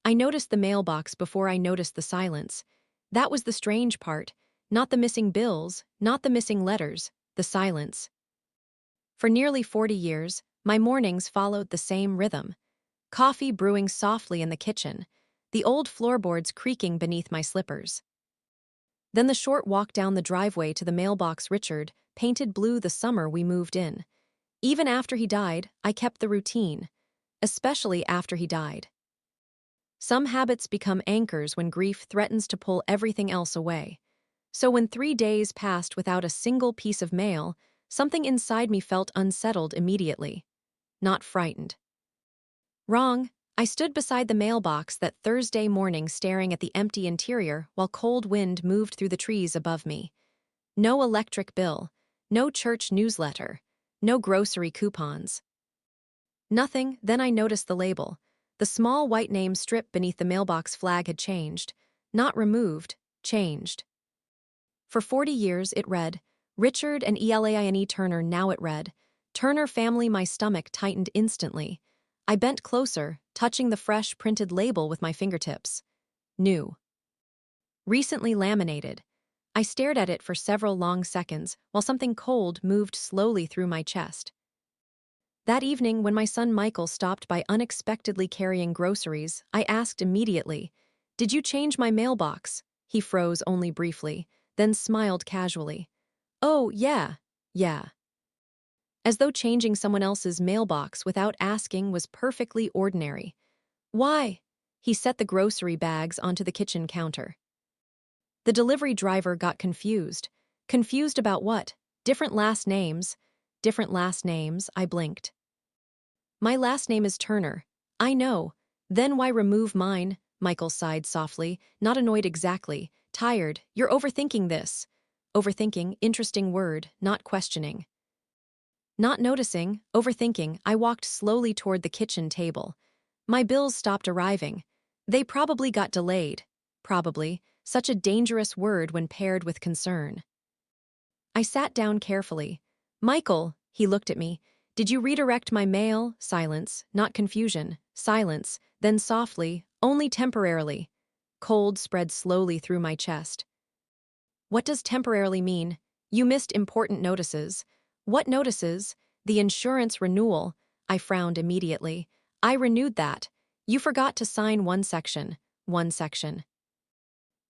I noticed the mailbox before I noticed the silence. That was the strange part. Not the missing bills, not the missing letters, the silence. For nearly 40 years, my mornings followed the same rhythm. Coffee brewing softly in the kitchen, the old floorboards creaking beneath my slippers. Then the short walk down the driveway to the mailbox Richard painted blue the summer we moved in. Even after he died, I kept the routine, especially after he died. Some habits become anchors when grief threatens to pull everything else away. So when 3 days passed without a single piece of mail, something inside me felt unsettled immediately. Not frightened. Wrong. I stood beside the mailbox that Thursday morning staring at the empty interior while cold wind moved through the trees above me. No electric bill, no church newsletter, no grocery coupons. Nothing. Then I noticed the label. The small white name strip beneath the mailbox flag had changed. Not removed, changed. For 40 years it read, Richard and ELAINE Turner. Now it read, Turner family. My stomach tightened instantly. I bent closer, touching the fresh printed label with my fingertips. New. Recently laminated. I stared at it for several long seconds while something cold moved slowly through my chest. That evening, when my son Michael stopped by unexpectedly carrying groceries, I asked immediately, Did you change my mailbox? He froze only briefly, then smiled casually. Oh, yeah. As though changing someone else's mailbox without asking was perfectly ordinary. Why? He set the grocery bags onto the kitchen counter. The delivery driver got confused. Confused about what? Different last names. Different last names, I blinked. My last name is Turner. I know. Then why remove mine? Michael sighed softly, not annoyed exactly. Tired. You're overthinking this. Overthinking, interesting word, not questioning. Not noticing, overthinking, I walked slowly toward the kitchen table. My bills stopped arriving. They probably got delayed. Probably, such a dangerous word when paired with concern. I sat down carefully. Michael, he looked at me. Did you redirect my mail? Silence, not confusion. Silence, then softly, only temporarily. Cold spread slowly through my chest. What does temporarily mean? You missed important notices. What notices? The insurance renewal. I frowned immediately. I renewed that. You forgot to sign one section. One section.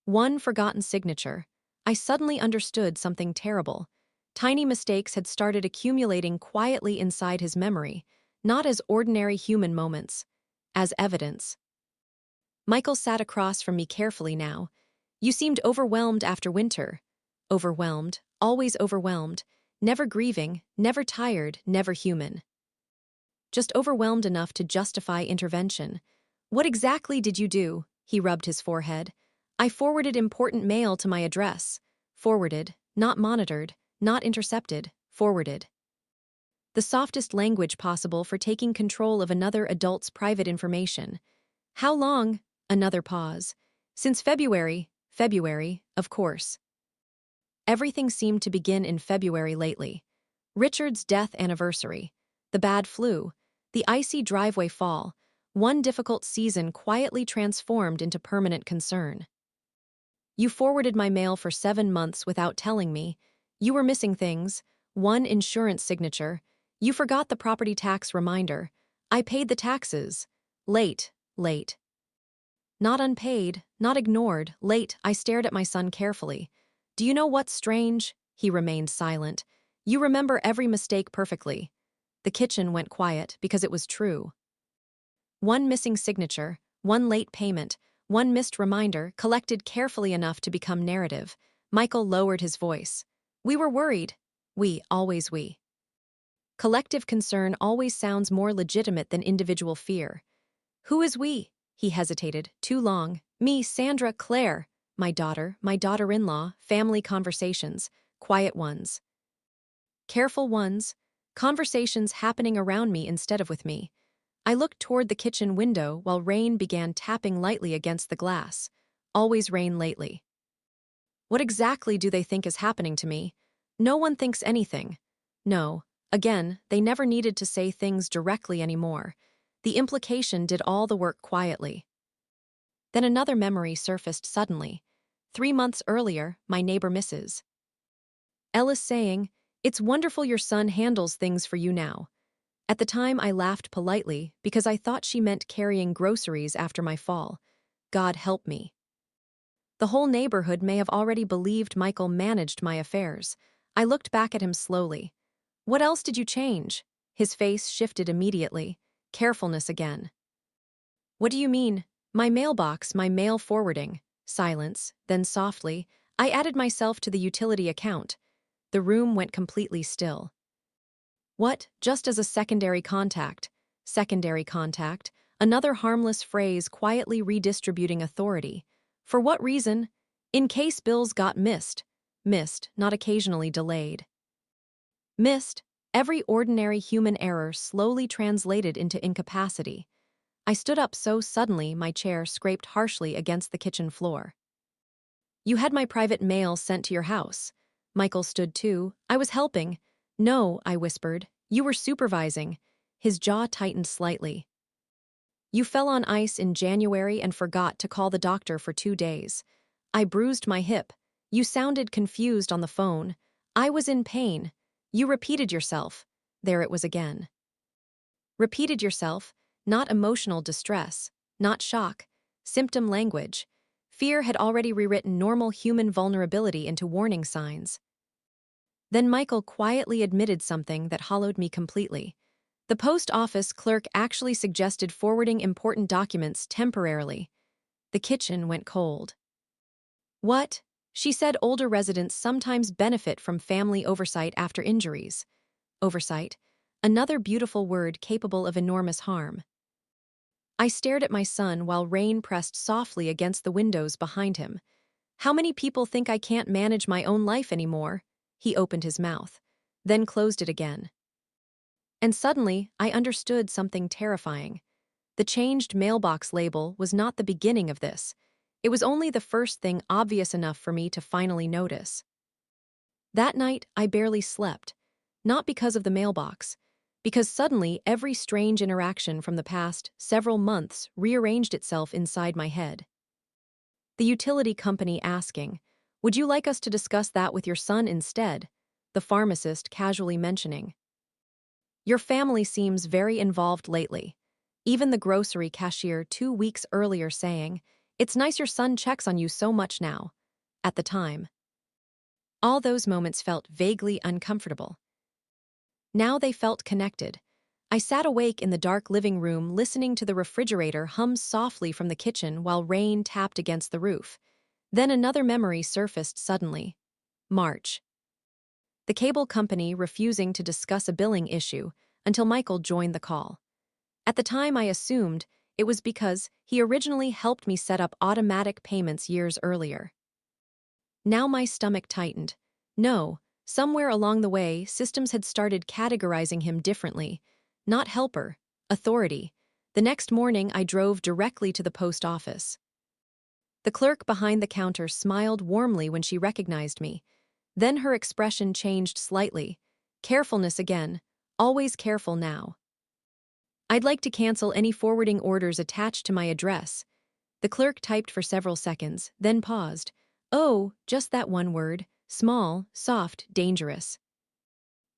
One forgotten signature. I suddenly understood something terrible. Tiny mistakes had started accumulating quietly inside his memory, not as ordinary human moments, as evidence. Michael sat across from me carefully now. You seemed overwhelmed after winter. Overwhelmed, always overwhelmed, never grieving, never tired, never human. Just overwhelmed enough to justify intervention. What exactly did you do? He rubbed his forehead. I forwarded important mail to my address. Forwarded, not monitored, not intercepted, forwarded. The softest language possible for taking control of another adult's private information. How long? Another pause. Since February, of course. Everything seemed to begin in February lately. Richard's death anniversary, the bad flu, the icy driveway fall, one difficult season quietly transformed into permanent concern. You forwarded my mail for 7 months without telling me. You were missing things, one insurance signature. You forgot the property tax reminder. I paid the taxes. Late. Not unpaid, not ignored, late. I stared at my son carefully. Do you know what's strange? He remained silent. You remember every mistake perfectly. The kitchen went quiet because it was true. One missing signature, one late payment, one missed reminder, collected carefully enough to become narrative. Michael lowered his voice. We were worried. We, always we. Collective concern always sounds more legitimate than individual fear. Who is we? He hesitated, too long. Me, Sandra, Claire. My daughter-in-law, family conversations, quiet ones. Careful ones, conversations happening around me instead of with me. I looked toward the kitchen window while rain began tapping lightly against the glass. Always rain lately. What exactly do they think is happening to me? No one thinks anything. No, again, they never needed to say things directly anymore. The implication did all the work quietly. Then another memory surfaced suddenly. 3 months earlier, my neighbor Mrs. Ellis saying, "It's wonderful your son handles things for you now." At the time, I laughed politely because I thought she meant carrying groceries after my fall. God help me. The whole neighborhood may have already believed Michael managed my affairs. I looked back at him slowly. "What else did you change?" His face shifted immediately. Carefulness again. "What do you mean?" "My mailbox, my mail forwarding." Silence, then softly, "I added myself to the utility account." The room went completely still. "What? Just as a secondary contact?" Secondary contact, another harmless phrase quietly redistributing authority. For what reason? In case bills got missed. Missed, not occasionally delayed. Missed, every ordinary human error slowly translated into incapacity. I stood up so suddenly my chair scraped harshly against the kitchen floor. "You had my private mail sent to your house." Michael stood too. "I was helping." "No," I whispered. "You were supervising." His jaw tightened slightly. "You fell on ice in January and forgot to call the doctor for 2 days." I bruised my hip. "You sounded confused on the phone." "I was in pain." "You repeated yourself." There it was again. Repeated yourself, not emotional distress, not shock, symptom language. Fear had already rewritten normal human vulnerability into warning signs. Then Michael quietly admitted something that hollowed me completely. The post office clerk actually suggested forwarding important documents temporarily. The kitchen went cold. "What?" She said older residents sometimes benefit from family oversight after injuries. Oversight, another beautiful word capable of enormous harm. I stared at my son while rain pressed softly against the windows behind him. "How many people think I can't manage my own life anymore?" He opened his mouth, then closed it again. And suddenly, I understood something terrifying. The changed mailbox label was not the beginning of this. It was only the first thing obvious enough for me to finally notice. That night, I barely slept. Not because of the mailbox, because suddenly every strange interaction from the past several months rearranged itself inside my head. The utility company asking, "Would you like us to discuss that with your son instead?" The pharmacist casually mentioning, "Your family seems very involved lately." Even the grocery cashier 2 weeks earlier saying, "It's nice your son checks on you so much now." At the time, all those moments felt vaguely uncomfortable. Now they felt connected. I sat awake in the dark living room listening to the refrigerator hum softly from the kitchen while rain tapped against the roof. Then another memory surfaced suddenly. March. The cable company refusing to discuss a billing issue until Michael joined the call. At the time I assumed it was because he originally helped me set up automatic payments years earlier. Now my stomach tightened. No, somewhere along the way, systems had started categorizing him differently. Not helper, authority. The next morning, I drove directly to the post office. The clerk behind the counter smiled warmly when she recognized me. Then her expression changed slightly. Carefulness again, always careful now. "I'd like to cancel any forwarding orders attached to my address." The clerk typed for several seconds, then paused. "Oh, just that one word. Small, soft, dangerous."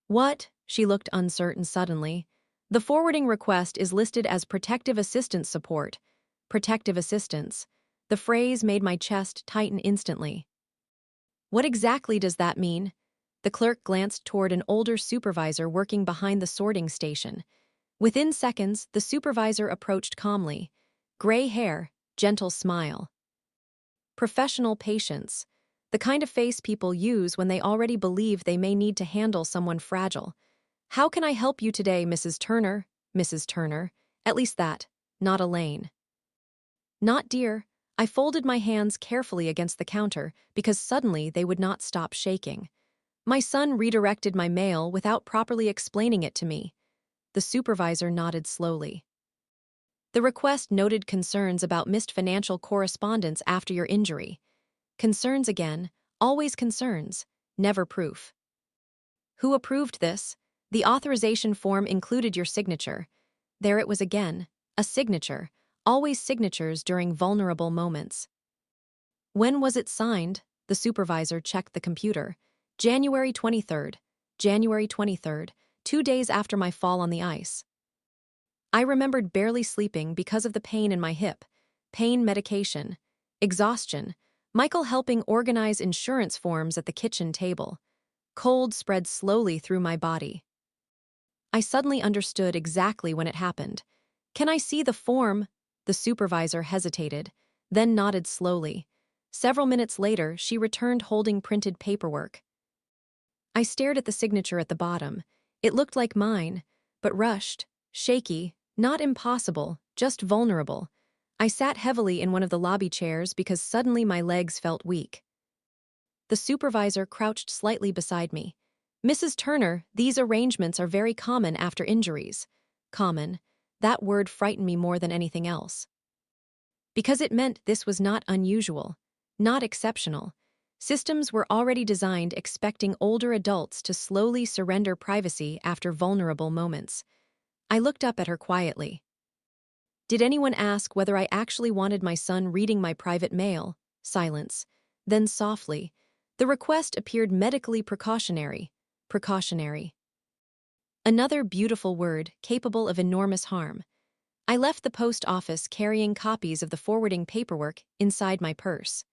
"What?" She looked uncertain suddenly. "The forwarding request is listed as protective assistance support." Protective assistance. The phrase made my chest tighten instantly. "What exactly does that mean?" The clerk glanced toward an older supervisor working behind the sorting station. Within seconds, the supervisor approached calmly. Gray hair, gentle smile. Professional patience. The kind of face people use when they already believe they may need to handle someone fragile. "How can I help you today, Mrs. Turner?" "Mrs. Turner." At least that, not Elaine. "Not dear." I folded my hands carefully against the counter because suddenly they would not stop shaking. "My son redirected my mail without properly explaining it to me." The supervisor nodded slowly. "The request noted concerns about missed financial correspondence after your injury." Concerns again, always concerns, never proof. "Who approved this?" "The authorization form included your signature." There it was again, a signature, always signatures during vulnerable moments. When was it signed? The supervisor checked the computer. January 23rd. January 23rd, 2 days after my fall on the ice. I remembered barely sleeping because of the pain in my hip, pain medication, exhaustion, Michael helping organize insurance forms at the kitchen table. Cold spread slowly through my body. I suddenly understood exactly when it happened. Can I see the form? The supervisor hesitated, then nodded slowly. Several minutes later, she returned holding printed paperwork. I stared at the signature at the bottom. It looked like mine, but rushed, shaky, not impossible, just vulnerable. I sat heavily in one of the lobby chairs because suddenly my legs felt weak. The supervisor crouched slightly beside me. Mrs. Turner, these arrangements are very common after injuries. Common. That word frightened me more than anything else. Because it meant this was not unusual, not exceptional. Systems were already designed expecting older adults to slowly surrender privacy after vulnerable moments. I looked up at her quietly. Did anyone ask whether I actually wanted my son reading my private mail? Silence. Then softly. The request appeared medically precautionary. Precautionary. Another beautiful word, capable of enormous harm. I left the post office carrying copies of the forwarding paperwork inside my purse.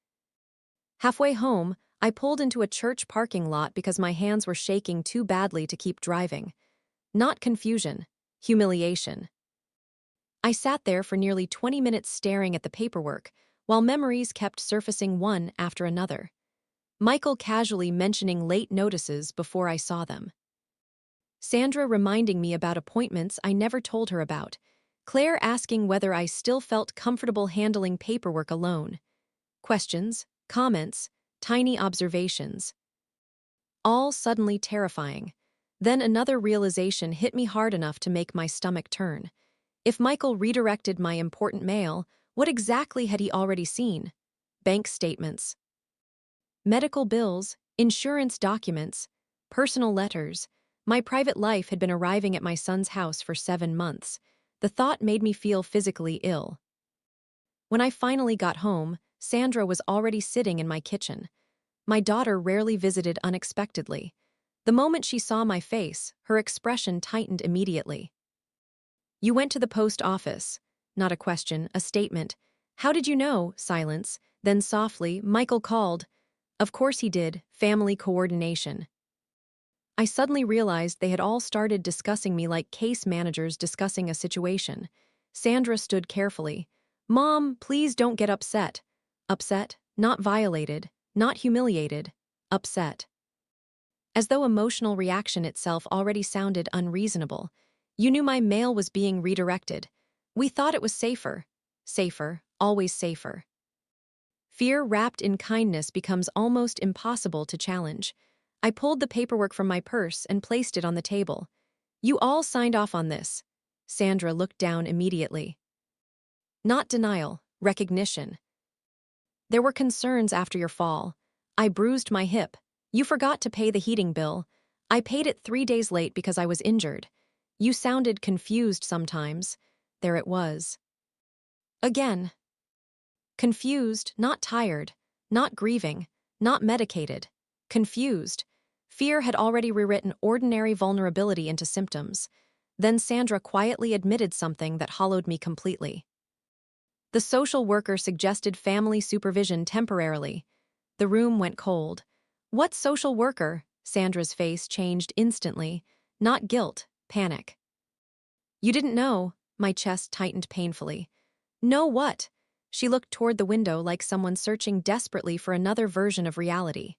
Halfway home, I pulled into a church parking lot because my hands were shaking too badly to keep driving. Not confusion, humiliation. I sat there for nearly 20 minutes staring at the paperwork, while memories kept surfacing one after another. Michael casually mentioning late notices before I saw them. Sandra reminding me about appointments I never told her about. Claire asking whether I still felt comfortable handling paperwork alone. Questions, comments, tiny observations. All suddenly terrifying. Then another realization hit me hard enough to make my stomach turn. If Michael redirected my important mail, what exactly had he already seen? Bank statements, medical bills, insurance documents, personal letters. My private life had been arriving at my son's house for 7 months. The thought made me feel physically ill. When I finally got home, Sandra was already sitting in my kitchen. My daughter rarely visited unexpectedly. The moment she saw my face, her expression tightened immediately. You went to the post office. Not a question, a statement. How did you know? Silence. Then softly, Michael called. Of course he did. Family coordination. I suddenly realized they had all started discussing me like case managers discussing a situation. Sandra stood carefully. Mom, please don't get upset. Upset, not violated, not humiliated. Upset. As though emotional reaction itself already sounded unreasonable. You knew my mail was being redirected. We thought it was safer. Safer, always safer. Fear wrapped in kindness becomes almost impossible to challenge. I pulled the paperwork from my purse and placed it on the table. You all signed off on this. Sandra looked down immediately. Not denial, recognition. There were concerns after your fall. I bruised my hip. You forgot to pay the heating bill. I paid it 3 days late because I was injured. You sounded confused sometimes. There it was. Again. Confused, not tired, not grieving, not medicated. Confused. Fear had already rewritten ordinary vulnerability into symptoms. Then Sandra quietly admitted something that hollowed me completely. The social worker suggested family supervision temporarily. The room went cold. What social worker? Sandra's face changed instantly. Not guilt, panic. You didn't know. My chest tightened painfully. Know what? She looked toward the window like someone searching desperately for another version of reality.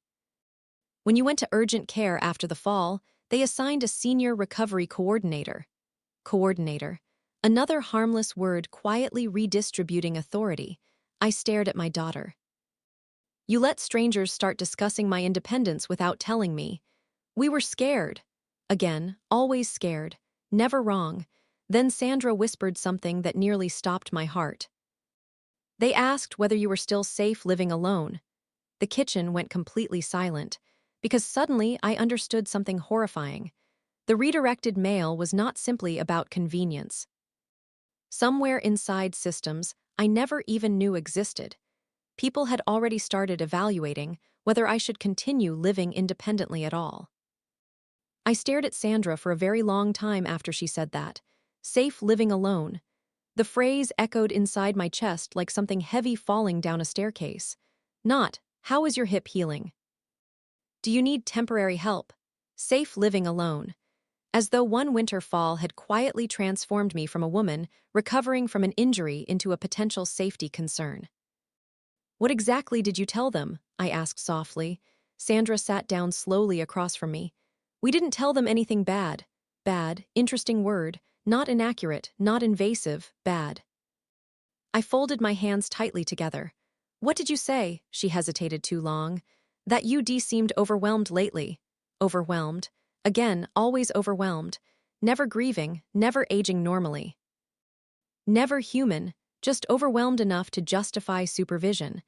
When you went to urgent care after the fall, they assigned a senior recovery coordinator. Coordinator. Another harmless word quietly redistributing authority. I stared at my daughter. You let strangers start discussing my independence without telling me. We were scared. Again, always scared. Never wrong. Then Sandra whispered something that nearly stopped my heart. They asked whether you were still safe living alone. The kitchen went completely silent, because suddenly I understood something horrifying. The redirected mail was not simply about convenience. Somewhere inside systems I never even knew existed, people had already started evaluating whether I should continue living independently at all. I stared at Sandra for a very long time after she said that. Safe living alone. The phrase echoed inside my chest like something heavy falling down a staircase. Not, how is your hip healing? Do you need temporary help? Safe living alone. As though one winter fall had quietly transformed me from a woman recovering from an injury into a potential safety concern. What exactly did you tell them? I asked softly. Sandra sat down slowly across from me. We didn't tell them anything bad. Bad, interesting word, not inaccurate, not invasive, bad. I folded my hands tightly together. What did you say? She hesitated too long. That UD seemed overwhelmed lately. Overwhelmed. Again, always overwhelmed. Never grieving, never aging normally. Never human, just overwhelmed enough to justify supervision.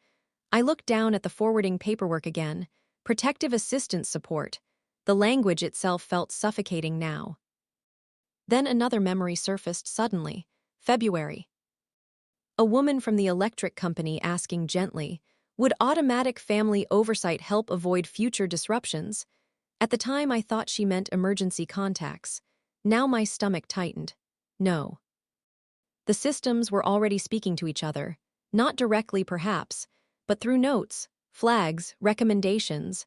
I looked down at the forwarding paperwork again. Protective assistance support. The language itself felt suffocating now. Then another memory surfaced suddenly. February. A woman from the electric company asking gently, would automatic family oversight help avoid future disruptions? At the time I thought she meant emergency contacts. Now my stomach tightened. No. The systems were already speaking to each other. Not directly perhaps, but through notes, flags, recommendations.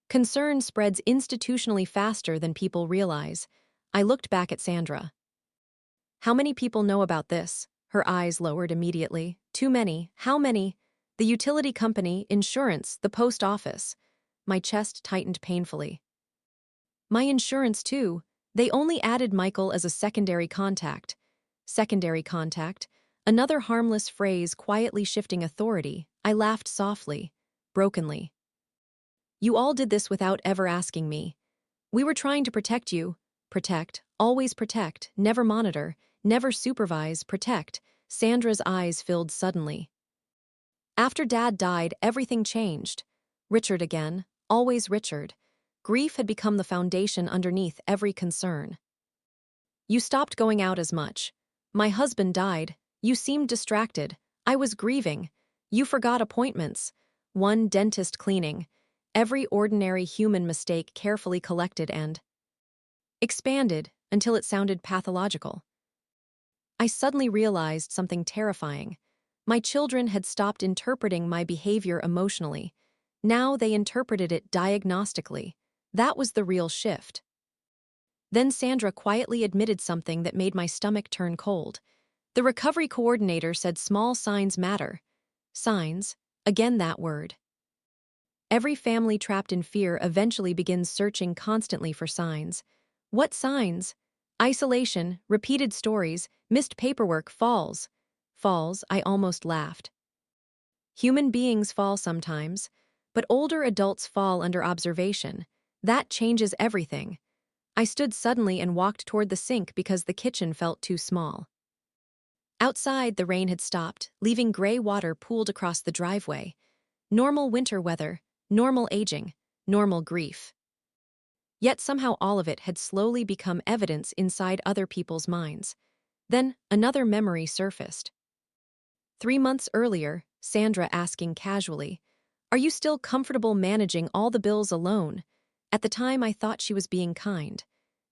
Concern spreads institutionally faster than people realize. I looked back at Sandra. How many people know about this? Her eyes lowered immediately. Too many. How many? The utility company, insurance, the post office. My chest tightened painfully. My insurance too. They only added Michael as a secondary contact. Secondary contact. Another harmless phrase quietly shifting authority. I laughed softly, brokenly. You all did this without ever asking me. We were trying to protect you. Protect, always protect, never monitor, never supervise, protect. Sandra's eyes filled suddenly. After Dad died, everything changed. Richard again, always Richard. Grief had become the foundation underneath every concern. You stopped going out as much. My husband died. You seemed distracted. I was grieving. You forgot appointments. One dentist cleaning. Every ordinary human mistake carefully collected and expanded until it sounded pathological. I suddenly realized something terrifying. My children had stopped interpreting my behavior emotionally. Now they interpreted it diagnostically. That was the real shift. Then Sandra quietly admitted something that made my stomach turn cold. The recovery coordinator said small signs matter. Signs, again that word. Every family trapped in fear eventually begins searching constantly for signs. What signs? Isolation, repeated stories, missed paperwork, falls. Falls, I almost laughed. Human beings fall sometimes, but older adults fall under observation. That changes everything. I stood suddenly and walked toward the sink because the kitchen felt too small. Outside, the rain had stopped, leaving gray water pooled across the driveway. Normal winter weather, normal aging, normal grief. Yet somehow all of it had slowly become evidence inside other people's minds. Then another memory surfaced. 3 months earlier, Sandra asking casually, "Are you still comfortable managing all the bills alone?" At the time I thought she was being kind.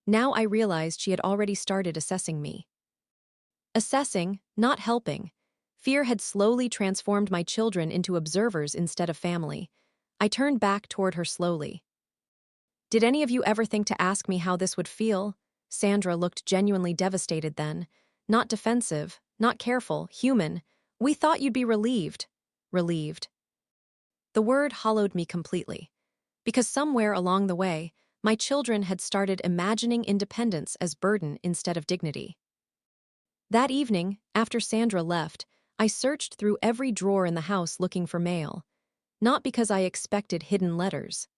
Now I realized she had already started assessing me. Assessing, not helping. Fear had slowly transformed my children into observers instead of family. I turned back toward her slowly. Did any of you ever think to ask me how this would feel? Sandra looked genuinely devastated then. Not defensive, not careful, human. We thought you'd be relieved. Relieved. The word hollowed me completely. Because somewhere along the way, my children had started imagining independence as burden instead of dignity. That evening, after Sandra left, I searched through every drawer in the house looking for mail. Not because I expected hidden letters.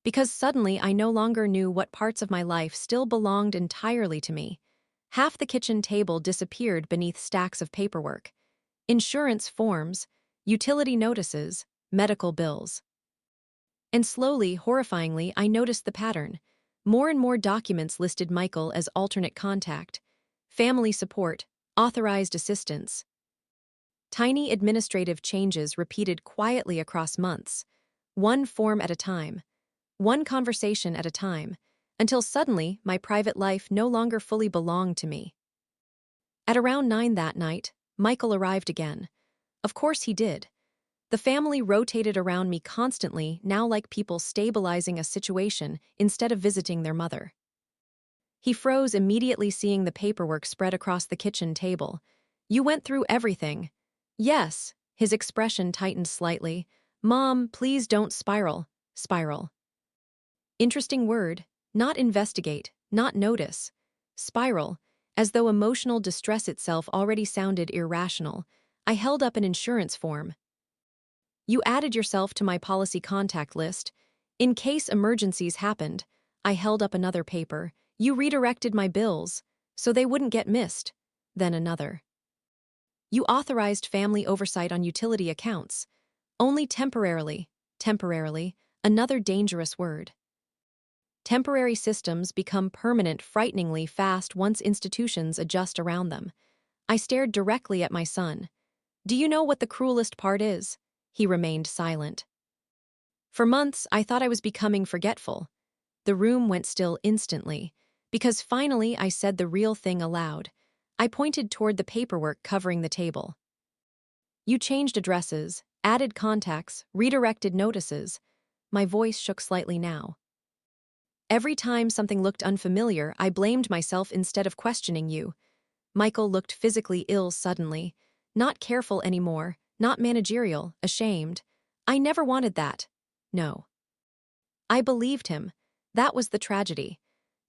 Because suddenly I no longer knew what parts of my life still belonged entirely to me. Half the kitchen table disappeared beneath stacks of paperwork. Insurance forms, utility notices, medical bills. And slowly, horrifyingly, I noticed the pattern. More and more documents listed Michael as alternate contact. Family support, Authorized assistance. Tiny administrative changes repeated quietly across months, one form at a time, one conversation at a time, until suddenly my private life no longer fully belonged to me. At around 9 that night, Michael arrived again. Of course he did. The family rotated around me constantly, now like people stabilizing a situation instead of visiting their mother. He froze immediately seeing the paperwork spread across the kitchen table. "You went through everything." "Yes." His expression tightened slightly. "Mom, please don't spiral." Spiral. Interesting word. Not investigate, not notice. Spiral. As though emotional distress itself already sounded irrational. I held up an insurance form. "You added yourself to my policy contact list. In case emergencies happened." I held up another paper. "You redirected my bills, so they wouldn't get missed." Then another. "You authorized family oversight on utility accounts. Only temporarily." Temporarily. Another dangerous word. Temporary systems become permanent frighteningly fast once institutions adjust around them. I stared directly at my son. "Do you know what the cruelest part is?" He remained silent. For months, I thought I was becoming forgetful. The room went still instantly, because finally I said the real thing aloud. I pointed toward the paperwork covering the table. "You changed addresses, added contacts, redirected notices." My voice shook slightly now. "Every time something looked unfamiliar, I blamed myself instead of questioning you." Michael looked physically ill suddenly. Not careful anymore, not managerial, ashamed. "I never wanted that." No. I believed him. That was the tragedy.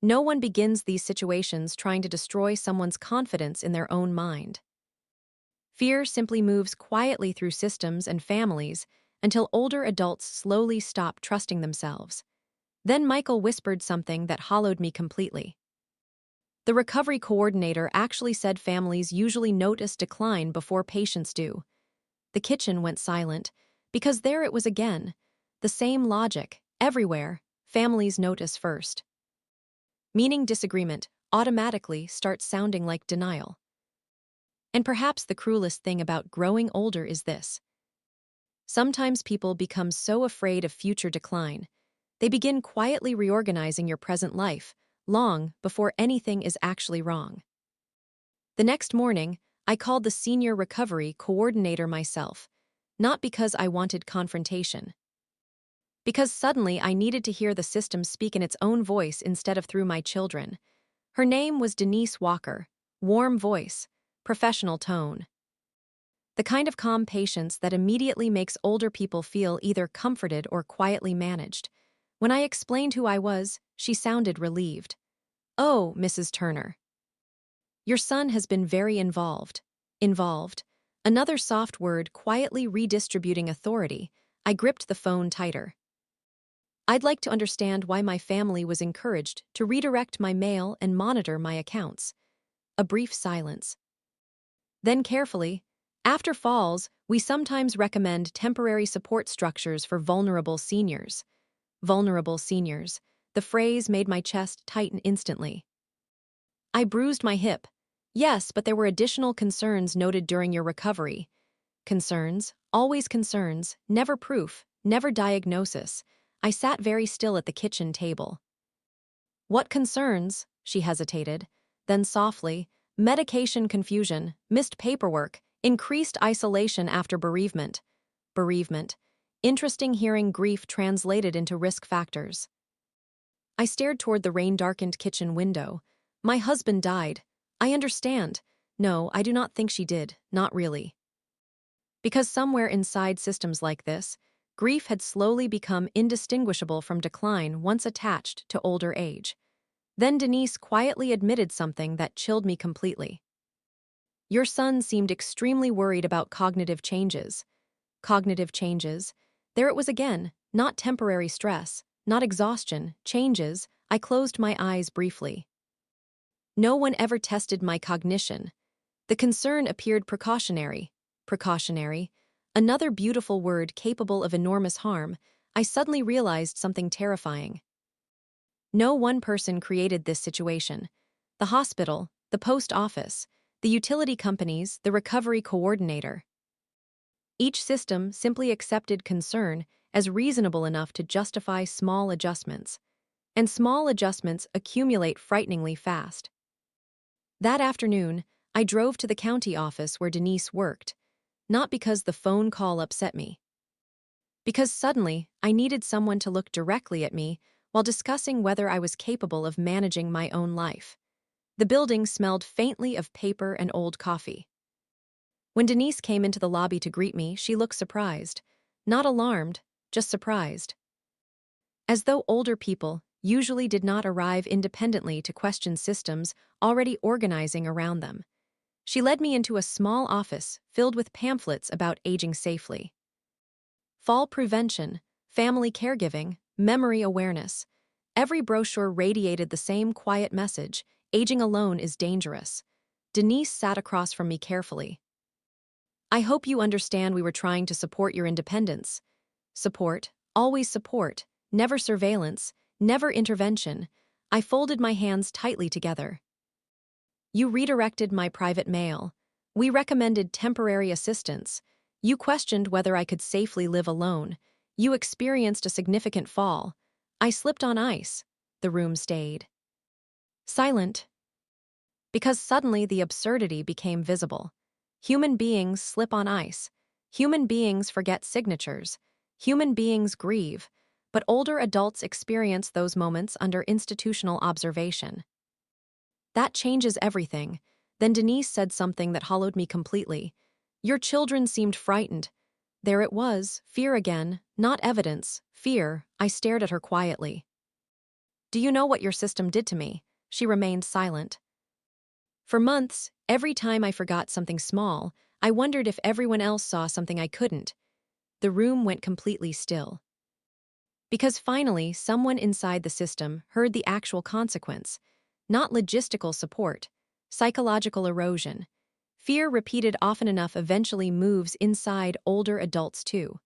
No one begins these situations trying to destroy someone's confidence in their own mind. Fear simply moves quietly through systems and families until older adults slowly stop trusting themselves. Then Michael whispered something that hollowed me completely. The recovery coordinator actually said families usually notice decline before patients do. The kitchen went silent, because there it was again. The same logic, everywhere, families notice first. Meaning disagreement automatically starts sounding like denial. And perhaps the cruelest thing about growing older is this. Sometimes people become so afraid of future decline, they begin quietly reorganizing your present life, long before anything is actually wrong. The next morning, I called the senior recovery coordinator myself, not because I wanted confrontation. Because suddenly I needed to hear the system speak in its own voice instead of through my children. Her name was Denise Walker. Warm voice, professional tone. The kind of calm patience that immediately makes older people feel either comforted or quietly managed. When I explained who I was, she sounded relieved. "Oh, Mrs. Turner. Your son has been very involved." Involved. Another soft word quietly redistributing authority. I gripped the phone tighter. "I'd like to understand why my family was encouraged to redirect my mail and monitor my accounts." A brief silence. Then carefully, "After falls, we sometimes recommend temporary support structures for vulnerable seniors." Vulnerable seniors. The phrase made my chest tighten instantly. I bruised my hip. "Yes, but there were additional concerns noted during your recovery." Concerns, always concerns, never proof, never diagnosis. I sat very still at the kitchen table. "What concerns?" She hesitated. Then softly, "Medication confusion, missed paperwork, increased isolation after bereavement." Bereavement. Interesting hearing grief translated into risk factors. I stared toward the rain-darkened kitchen window. "My husband died." "I understand." "No, I do not think she did, not really." Because somewhere inside systems like this, grief had slowly become indistinguishable from decline once attached to older age. Then Denise quietly admitted something that chilled me completely. "Your son seemed extremely worried about cognitive changes." Cognitive changes. There it was again, not temporary stress, not exhaustion, changes. I closed my eyes briefly. No one ever tested my cognition. The concern appeared precautionary. Precautionary. Another beautiful word capable of enormous harm. I suddenly realized something terrifying. No one person created this situation. The hospital, the post office, the utility companies, the recovery coordinator. Each system simply accepted concern as reasonable enough to justify small adjustments, and small adjustments accumulate frighteningly fast. That afternoon, I drove to the county office where Denise worked, not because the phone call upset me, because suddenly I needed someone to look directly at me while discussing whether I was capable of managing my own life. The building smelled faintly of paper and old coffee. When Denise came into the lobby to greet me, she looked surprised. Not alarmed, just surprised. As though older people usually did not arrive independently to question systems already organizing around them. She led me into a small office filled with pamphlets about aging safely. Fall prevention, family caregiving, memory awareness. Every brochure radiated the same quiet message: aging alone is dangerous. Denise sat across from me carefully. I hope you understand we were trying to support your independence. Support, always support, never surveillance, never intervention. I folded my hands tightly together. You redirected my private mail. We recommended temporary assistance. You questioned whether I could safely live alone. You experienced a significant fall. I slipped on ice. The room stayed silent, because suddenly the absurdity became visible. Human beings slip on ice. Human beings forget signatures. Human beings grieve. But older adults experience those moments under institutional observation. That changes everything. Then Denise said something that hollowed me completely. Your children seemed frightened. There it was, fear again, not evidence, fear. I stared at her quietly. Do you know what your system did to me? She remained silent. For months, every time I forgot something small, I wondered if everyone else saw something I couldn't. The room went completely still. Because finally, someone inside the system heard the actual consequence. Not logistical support, psychological erosion. Fear repeated often enough eventually moves inside older adults too.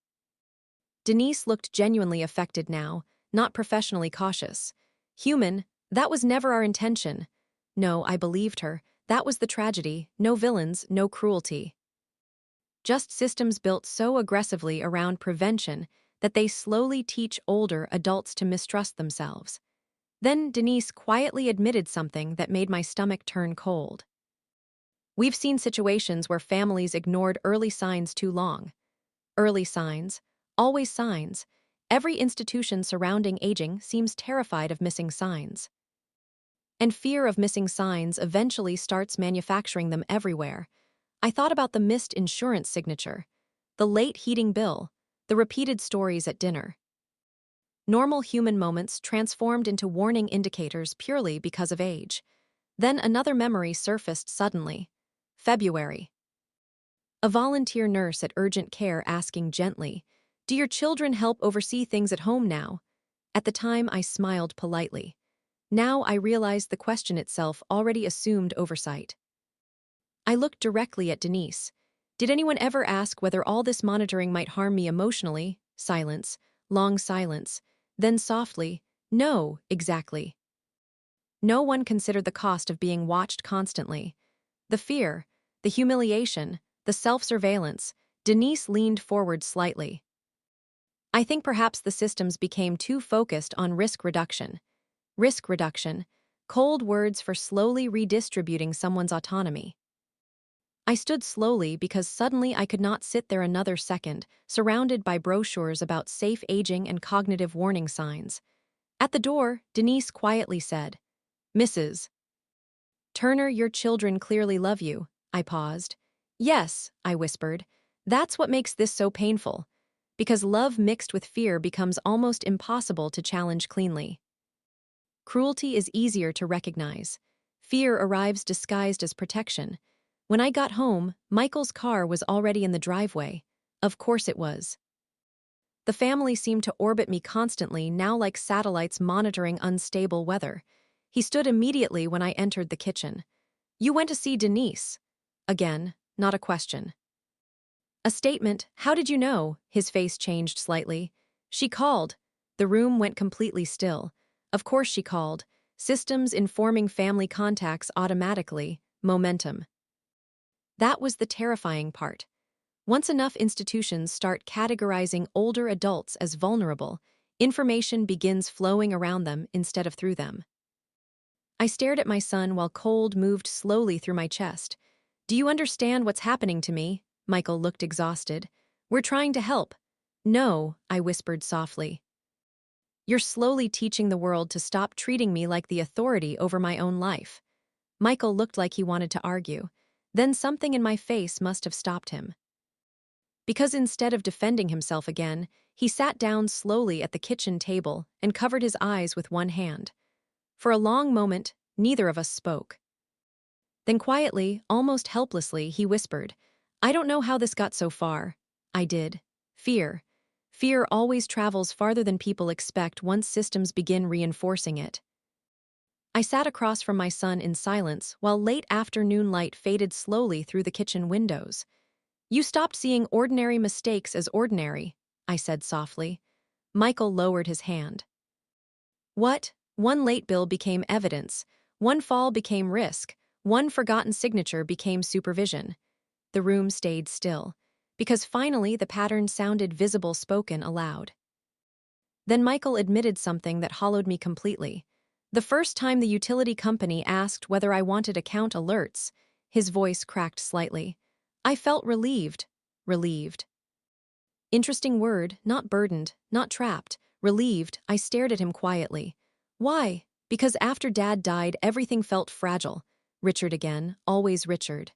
Denise looked genuinely affected now, not professionally cautious. Human, that was never our intention. No, I believed her. That was the tragedy. No villains, no cruelty. Just systems built so aggressively around prevention that they slowly teach older adults to mistrust themselves. Then Denise quietly admitted something that made my stomach turn cold. We've seen situations where families ignored early signs too long. Early signs, always signs. Every institution surrounding aging seems terrified of missing signs. And fear of missing signs eventually starts manufacturing them everywhere. I thought about the missed insurance signature, the late heating bill, the repeated stories at dinner. Normal human moments transformed into warning indicators purely because of age. Then another memory surfaced suddenly. February. A volunteer nurse at urgent care asking gently, "Do your children help oversee things at home now?" At the time, I smiled politely. Now I realized the question itself already assumed oversight. I looked directly at Denise. Did anyone ever ask whether all this monitoring might harm me emotionally? Silence. Long silence. Then softly, "No, exactly." No one considered the cost of being watched constantly. The fear, the humiliation, the self-surveillance. Denise leaned forward slightly. I think perhaps the systems became too focused on risk reduction. Risk reduction, cold words for slowly redistributing someone's autonomy. I stood slowly because suddenly I could not sit there another second, surrounded by brochures about safe aging and cognitive warning signs. At the door, Denise quietly said, "Mrs. Turner, your children clearly love you." I paused. "Yes," I whispered. "That's what makes this so painful. Because love mixed with fear becomes almost impossible to challenge cleanly. Cruelty is easier to recognize. Fear arrives disguised as protection. When I got home, Michael's car was already in the driveway. Of course it was. The family seemed to orbit me constantly, now like satellites monitoring unstable weather. He stood immediately when I entered the kitchen. "You went to see Denise." Again, not a question. A statement. "How did you know?" His face changed slightly. "She called." The room went completely still. Of course she called. Systems informing family contacts automatically. Momentum. That was the terrifying part. Once enough institutions start categorizing older adults as vulnerable, information begins flowing around them instead of through them. I stared at my son while cold moved slowly through my chest. "Do you understand what's happening to me?" Michael looked exhausted. "We're trying to help." "No," I whispered softly. "You're slowly teaching the world to stop treating me like the authority over my own life." Michael looked like he wanted to argue. Then something in my face must have stopped him. Because instead of defending himself again, he sat down slowly at the kitchen table and covered his eyes with one hand. For a long moment, neither of us spoke. Then quietly, almost helplessly, he whispered, "I don't know how this got so far." I did. Fear. Fear always travels farther than people expect once systems begin reinforcing it. I sat across from my son in silence while late afternoon light faded slowly through the kitchen windows. "You stopped seeing ordinary mistakes as ordinary," I said softly. Michael lowered his hand. "What? One late bill became evidence. One fall became risk. One forgotten signature became supervision." The room stayed still, because finally the pattern sounded visible spoken aloud. Then Michael admitted something that hollowed me completely. The first time the utility company asked whether I wanted account alerts, his voice cracked slightly. I felt relieved. Relieved. Interesting word, not burdened, not trapped. Relieved, I stared at him quietly. "Why?" "Because after Dad died, everything felt fragile." Richard again, always Richard.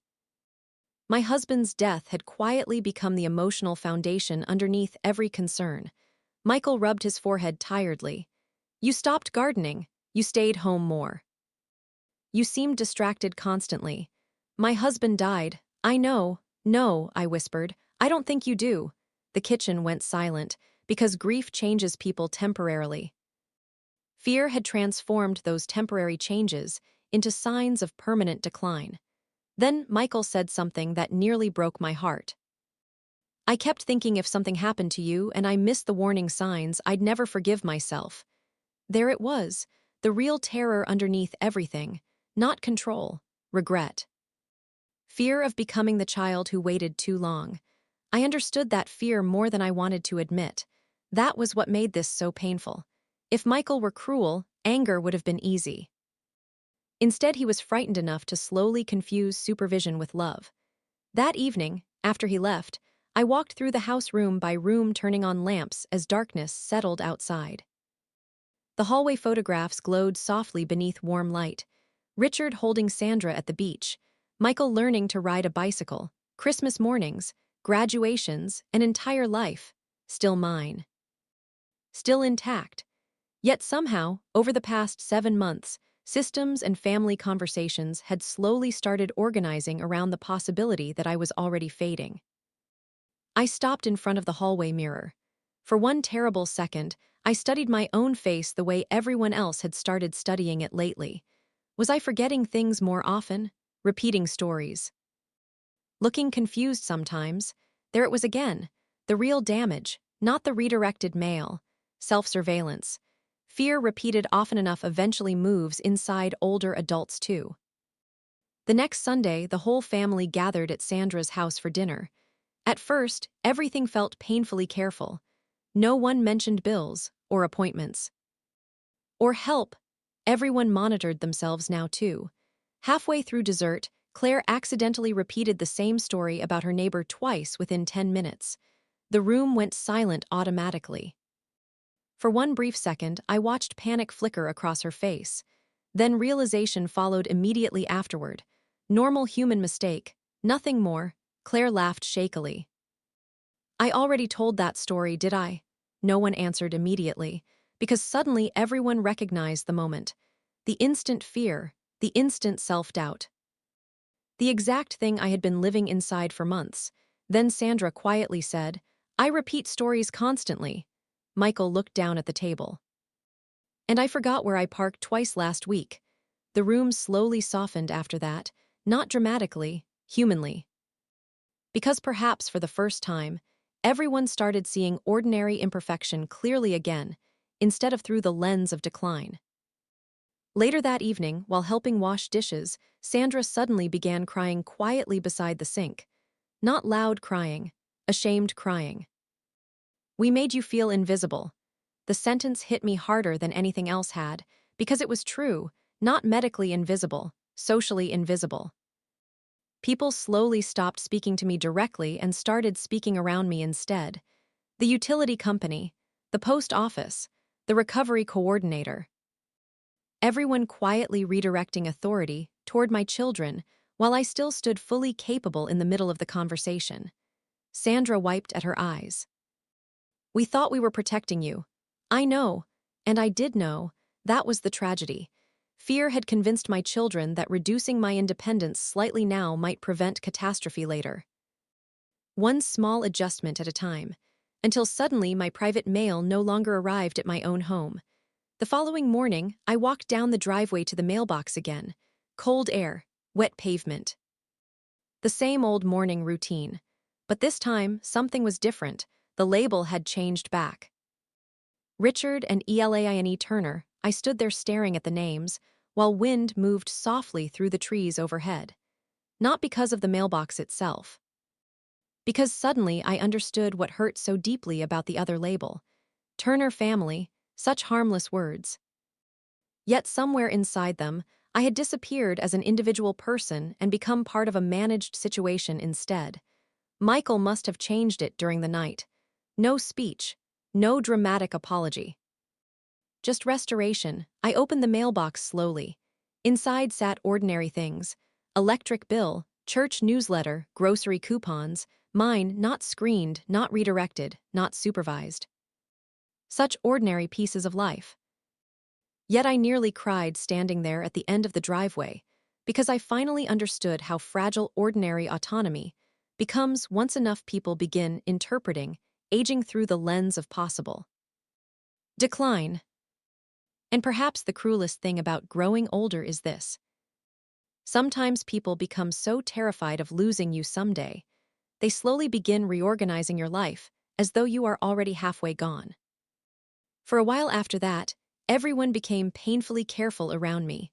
My husband's death had quietly become the emotional foundation underneath every concern. Michael rubbed his forehead tiredly. "You stopped gardening. You stayed home more. You seemed distracted constantly." "My husband died. I know." "No," I whispered. "I don't think you do." The kitchen went silent, because grief changes people temporarily. Fear had transformed those temporary changes into signs of permanent decline. Then Michael said something that nearly broke my heart. "I kept thinking if something happened to you and I missed the warning signs, I'd never forgive myself." There it was, the real terror underneath everything, not control, regret. Fear of becoming the child who waited too long. I understood that fear more than I wanted to admit. That was what made this so painful. If Michael were cruel, anger would have been easy. Instead, he was frightened enough to slowly confuse supervision with love. That evening, after he left, I walked through the house room by room, turning on lamps as darkness settled outside. The hallway photographs glowed softly beneath warm light. Richard holding Sandra at the beach, Michael learning to ride a bicycle, Christmas mornings, graduations, an entire life, still mine. Still intact. Yet somehow, over the past 7 months, systems and family conversations had slowly started organizing around the possibility that I was already fading. I stopped in front of the hallway mirror. For one terrible second, I studied my own face the way everyone else had started studying it lately. Was I forgetting things more often? Repeating stories? Looking confused sometimes? There it was again. The real damage, not the redirected mail. Self-surveillance. Fear repeated often enough eventually moves inside older adults too. The next Sunday, the whole family gathered at Sandra's house for dinner. At first, everything felt painfully careful. No one mentioned bills, or appointments. Or help. Everyone monitored themselves now too. Halfway through dessert, Claire accidentally repeated the same story about her neighbor twice within 10 minutes. The room went silent automatically. For one brief second, I watched panic flicker across her face. Then realization followed immediately afterward. Normal human mistake, nothing more. Claire laughed shakily. "I already told that story, did I?" No one answered immediately, because suddenly everyone recognized the moment. The instant fear, the instant self-doubt. The exact thing I had been living inside for months. Then Sandra quietly said, "I repeat stories constantly." Michael looked down at the table. "And I forgot where I parked twice last week." The room slowly softened after that, not dramatically, humanly. Because perhaps for the first time, everyone started seeing ordinary imperfection clearly again, instead of through the lens of decline. Later that evening, while helping wash dishes, Sandra suddenly began crying quietly beside the sink. Not loud crying, ashamed crying. "We made you feel invisible." The sentence hit me harder than anything else had, because it was true, not medically invisible, socially invisible. People slowly stopped speaking to me directly and started speaking around me instead. The utility company, the post office, the recovery coordinator. Everyone quietly redirecting authority toward my children while I still stood fully capable in the middle of the conversation. Sandra wiped at her eyes. "We thought we were protecting you." I know, and I did know, that was the tragedy. Fear had convinced my children that reducing my independence slightly now might prevent catastrophe later. One small adjustment at a time, until suddenly my private mail no longer arrived at my own home. The following morning, I walked down the driveway to the mailbox again. Cold air, wet pavement. The same old morning routine. But this time, something was different. The label had changed back. Richard and ELAINE Turner. I stood there staring at the names, while wind moved softly through the trees overhead. Not because of the mailbox itself. Because suddenly I understood what hurt so deeply about the other label. Turner family, such harmless words. Yet somewhere inside them, I had disappeared as an individual person and become part of a managed situation instead. Michael must have changed it during the night. No speech, no dramatic apology. Just restoration. I opened the mailbox slowly. Inside sat ordinary things: electric bill, church newsletter, grocery coupons, mine not screened, not redirected, not supervised. Such ordinary pieces of life. Yet I nearly cried standing there at the end of the driveway, because I finally understood how fragile ordinary autonomy becomes once enough people begin interpreting, aging through the lens of possible decline. And perhaps the cruelest thing about growing older is this. Sometimes people become so terrified of losing you someday, they slowly begin reorganizing your life as though you are already halfway gone. For a while after that, everyone became painfully careful around me.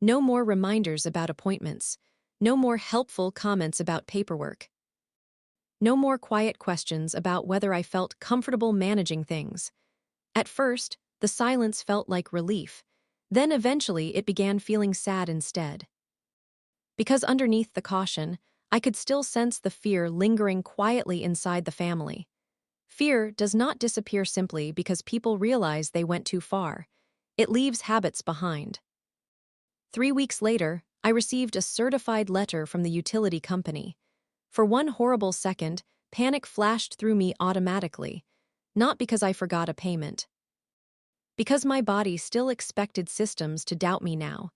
No more reminders about appointments. No more helpful comments about paperwork. No more quiet questions about whether I felt comfortable managing things. At first, the silence felt like relief. Then eventually it began feeling sad instead. Because underneath the caution, I could still sense the fear lingering quietly inside the family. Fear does not disappear simply because people realize they went too far. It leaves habits behind. 3 weeks later, I received a certified letter from the utility company. For one horrible second, panic flashed through me automatically, not because I forgot a payment. Because my body still expected systems to doubt me now.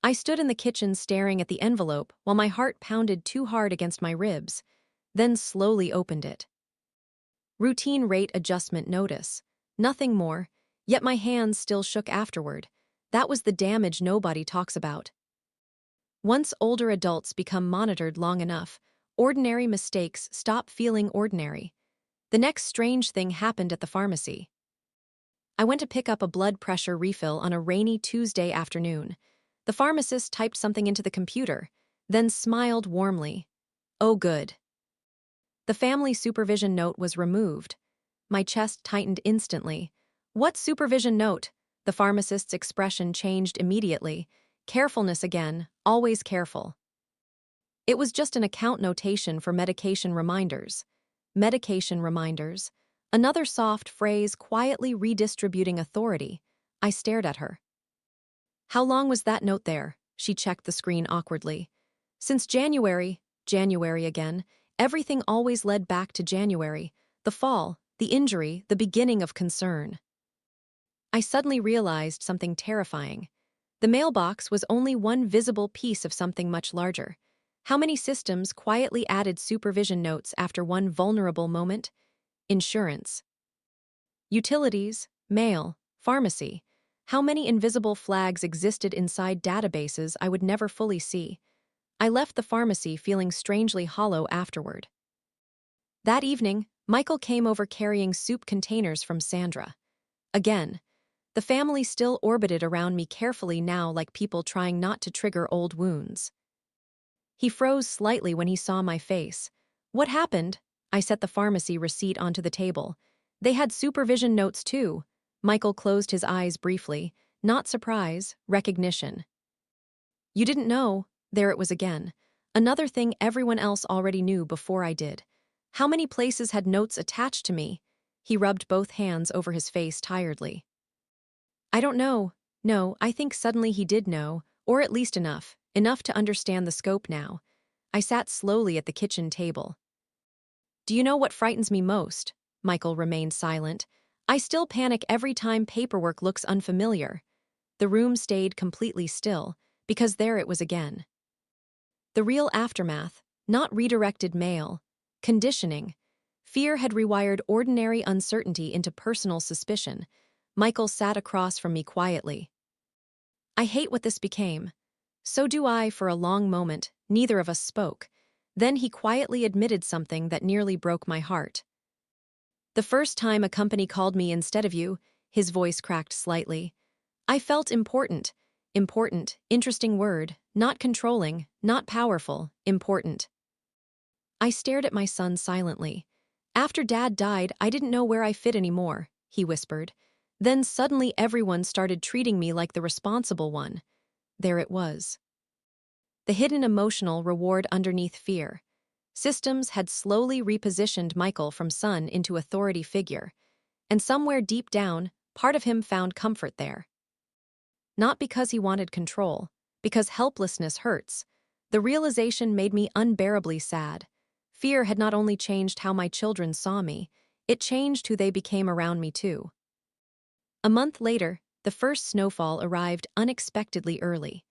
I stood in the kitchen staring at the envelope while my heart pounded too hard against my ribs, then slowly opened it. Routine rate adjustment notice. Nothing more, yet my hands still shook afterward. That was the damage nobody talks about. Once older adults become monitored long enough, ordinary mistakes stop feeling ordinary. The next strange thing happened at the pharmacy. I went to pick up a blood pressure refill on a rainy Tuesday afternoon. The pharmacist typed something into the computer, then smiled warmly. "Oh, good." The family supervision note was removed. My chest tightened instantly. "What supervision note?" The pharmacist's expression changed immediately. Carefulness again, always careful. It was just an account notation for medication reminders. Medication reminders. Another soft phrase quietly redistributing authority. I stared at her. "How long was that note there?" She checked the screen awkwardly. "Since January." January again. Everything always led back to January. The fall, the injury, the beginning of concern. I suddenly realized something terrifying. The mailbox was only one visible piece of something much larger. How many systems quietly added supervision notes after one vulnerable moment? Insurance. Utilities, mail, pharmacy. How many invisible flags existed inside databases I would never fully see? I left the pharmacy feeling strangely hollow afterward. That evening, Michael came over carrying soup containers from Sandra. Again. The family still orbited around me carefully now, like people trying not to trigger old wounds. He froze slightly when he saw my face. What happened? I set the pharmacy receipt onto the table. They had supervision notes too. Michael closed his eyes briefly. Not surprise, recognition. You didn't know? There it was again. Another thing everyone else already knew before I did. How many places had notes attached to me? He rubbed both hands over his face tiredly. I don't know. No, I think suddenly he did know, or at least enough. Enough to understand the scope now. I sat slowly at the kitchen table. Do you know what frightens me most? Michael remained silent. I still panic every time paperwork looks unfamiliar. The room stayed completely still, because there it was again. The real aftermath, not redirected mail. Conditioning. Fear had rewired ordinary uncertainty into personal suspicion. Michael sat across from me quietly. I hate what this became. So do I. For a long moment, neither of us spoke. Then he quietly admitted something that nearly broke my heart. The first time a company called me instead of you, his voice cracked slightly. I felt important. Important, interesting word, not controlling, not powerful, important. I stared at my son silently. After Dad died, I didn't know where I fit anymore, he whispered. Then suddenly everyone started treating me like the responsible one. There it was. The hidden emotional reward underneath fear. Systems had slowly repositioned Michael from son into authority figure. And somewhere deep down, part of him found comfort there. Not because he wanted control, because helplessness hurts. The realization made me unbearably sad. Fear had not only changed how my children saw me, it changed who they became around me too. A month later, the first snowfall arrived unexpectedly early.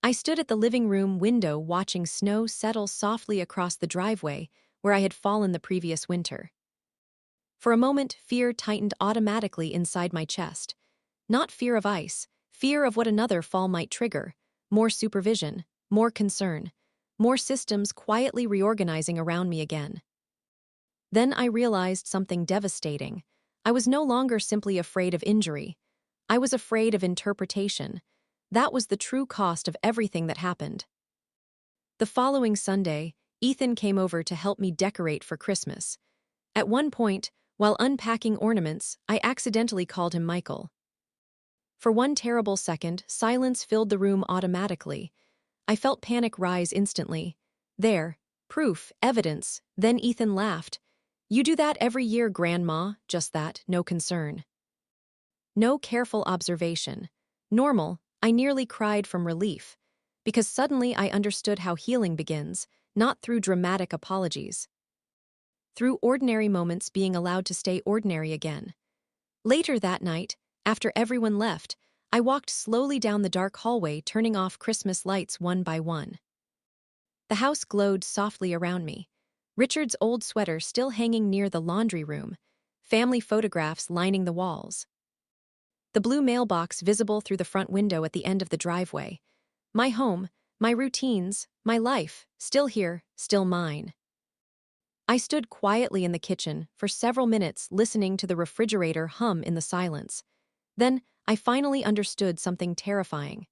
I stood at the living room window watching snow settle softly across the driveway where I had fallen the previous winter. For a moment, fear tightened automatically inside my chest. Not fear of ice, fear of what another fall might trigger. More supervision, more concern, more systems quietly reorganizing around me again. Then I realized something devastating. I was no longer simply afraid of injury. I was afraid of interpretation. That was the true cost of everything that happened. The following Sunday, Ethan came over to help me decorate for Christmas. At one point, while unpacking ornaments, I accidentally called him Michael. For one terrible second, silence filled the room automatically. I felt panic rise instantly. There, proof, evidence. Then Ethan laughed. You do that every year, Grandma, just that, no concern. No careful observation. Normal. I nearly cried from relief. Because suddenly I understood how healing begins, not through dramatic apologies. Through ordinary moments being allowed to stay ordinary again. Later that night, after everyone left, I walked slowly down the dark hallway, turning off Christmas lights one by one. The house glowed softly around me. Richard's old sweater still hanging near the laundry room, family photographs lining the walls. The blue mailbox visible through the front window at the end of the driveway. My home, my routines, my life, still here, still mine. I stood quietly in the kitchen for several minutes listening to the refrigerator hum in the silence. Then, I finally understood something terrifying.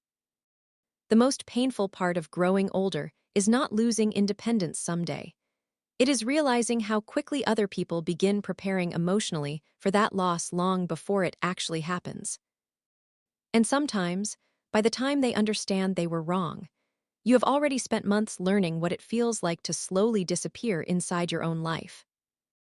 The most painful part of growing older is not losing independence someday. It is realizing how quickly other people begin preparing emotionally for that loss long before it actually happens. And sometimes, by the time they understand they were wrong, you have already spent months learning what it feels like to slowly disappear inside your own life.